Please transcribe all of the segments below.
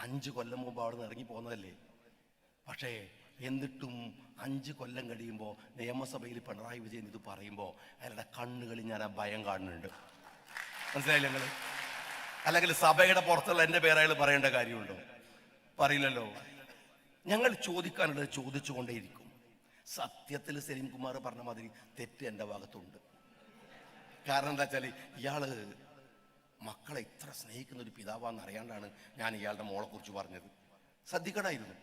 5 കൊല്ലം മുമ്പ് അവിടെ നിന്ന് ഇറങ്ങി പോകുന്നതല്ലേ. പക്ഷേ എന്നിട്ടും 5 കൊല്ലം കഴിയുമ്പോൾ നിയമസഭയിൽ പിണറായി വിജയൻ ഇത് പറയുമ്പോൾ അയാളുടെ കണ്ണുകളിൽ ഞാൻ ആ ഭയം കാണുന്നുണ്ട്. മനസ്സിലായില്ല നിങ്ങൾ? അല്ലെങ്കിൽ സഭയുടെ പുറത്തുള്ള എൻ്റെ പേര് അയാൾ പറയേണ്ട കാര്യമുണ്ടോ? പറയില്ലല്ലോ. ഞങ്ങൾ ചോദിക്കാനുള്ളത് ചോദിച്ചുകൊണ്ടേയിരിക്കും. സത്യത്തിൽ സലീം കുമാർ പറഞ്ഞ മാതിരി തെറ്റ് എൻ്റെ ഭാഗത്തുണ്ട്. കാരണം എന്താ വെച്ചാൽ ഇയാള് മക്കളെ ഇത്ര സ്നേഹിക്കുന്ന ഒരു പിതാവാന്ന് അറിയാണ്ടാണ് ഞാൻ ഇയാളുടെ മോളെ കുറിച്ച് പറഞ്ഞത്. ശ്രദ്ധിക്കണമായിരുന്നു.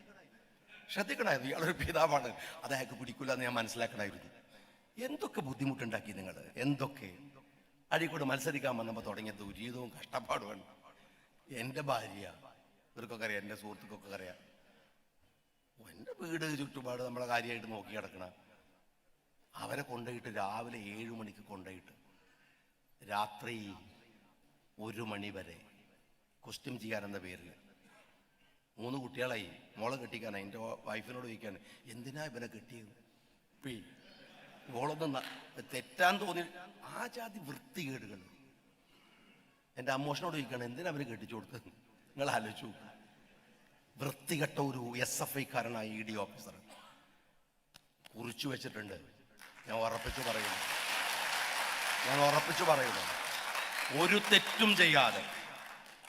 ഇയാളൊരു പിതാവാണ്, അത് അയാൾക്ക് പിടിക്കില്ല എന്ന് ഞാൻ മനസ്സിലാക്കണമായിരുന്നു. എന്തൊക്കെ ബുദ്ധിമുട്ടുണ്ടാക്കി നിങ്ങൾ, എന്തൊക്കെ. അഴീക്കോട് മത്സരിക്കാൻ വന്നപ്പോൾ തുടങ്ങിയ ദുരിതവും കഷ്ടപ്പാടുമാണ്. എൻ്റെ ഭാര്യ, ഇവർക്കൊക്കെ അറിയാം, എൻ്റെ സുഹൃത്തുക്കൊക്കെ അറിയാം, എൻ്റെ വീട് ചുറ്റുപാട് നമ്മളെ കാര്യമായിട്ട് നോക്കി കിടക്കണ. അവരെ കൊണ്ടുപോയിട്ട് രാവിലെ 7 മണിക്ക് കൊണ്ടുപോയിട്ട് രാത്രി 1 മണി വരെ ക്വസ്റ്റ്യൻ ചെയ്യാനെന്ന പേരിൽ 3 കുട്ടികളായി. മോളെ കെട്ടിക്കാനാണ്. എൻ്റെ വൈഫിനോട് ചോദിക്കാണ്, എന്തിനാ ഇവനെ കെട്ടിയത്? മോളൊന്നും തെറ്റാൻ തോന്നി. ആ ജാതി വൃത്തികേടുകൾ. എൻ്റെ അമ്മോഷനോട് ചോദിക്കുകയാണ്, എന്തിനാ അവന് കെട്ടിച്ചു കൊടുത്തത്? നിങ്ങൾ ആലോചിച്ചു. വൃത്തികെട്ട ഒരു SFI-കാരനായ ED ഓഫീസർ കുറിച്ചു വെച്ചിട്ടുണ്ട്. ഞാൻ ഉറപ്പിച്ചു പറയുന്നു, ഒരു തെറ്റും ചെയ്യാതെ.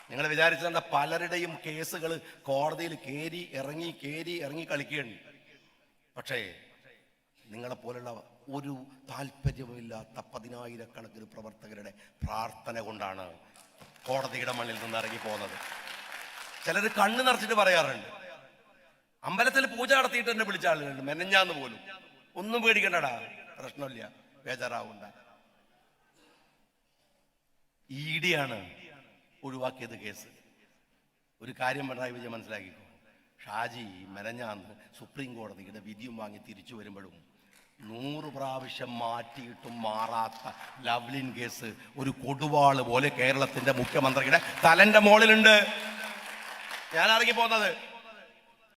നിങ്ങൾ വിചാരിച്ചെന്താ, പലരുടെയും കേസുകൾ കോടതിയിൽ കയറി ഇറങ്ങി കളിക്കുകയാണ്. പക്ഷേ നിങ്ങളെപ്പോലുള്ള ഒരു താല്പര്യമില്ലാത്ത 10,000-കണക്കിന് പ്രവർത്തകരുടെ പ്രാർത്ഥന കൊണ്ടാണ് കോടതിയുടെ മണ്ണിൽ നിന്ന് ഇറങ്ങി പോകുന്നത്. ചിലർ കണ്ണ് നിറച്ചിട്ട് പറയാറുണ്ട്, അമ്പലത്തിൽ പൂജ നടത്തിയിട്ട് എന്നെ വിളിച്ച ആളുകളുണ്ട്, മെനഞ്ഞാന്ന് പോലും. ഒന്നും പേടിക്കണ്ടടാ, പ്രശ്നമില്ല, ബേജാറാവണ്ട. ED ആണ് ഒഴിവാക്കിയത് കേസ്. ഒരു കാര്യം പിണറായി വിജയൻ മനസ്സിലാക്കിക്കോ, ഷാജി മെനഞ്ഞാന്ന് സുപ്രീം കോടതിയുടെ വിധിയും വാങ്ങി തിരിച്ചു വരുമ്പോഴും 100 പ്രാവശ്യം മാറ്റിയിട്ടും മാറാത്ത ലവ്ലിൻ കേസ് ഒരു കൊടുവാള് പോലെ കേരളത്തിന്റെ മുഖ്യമന്ത്രിയുടെ തലന്റെ മോളിലുണ്ട്. ഞാൻ ഇറങ്ങി പോകുന്നത്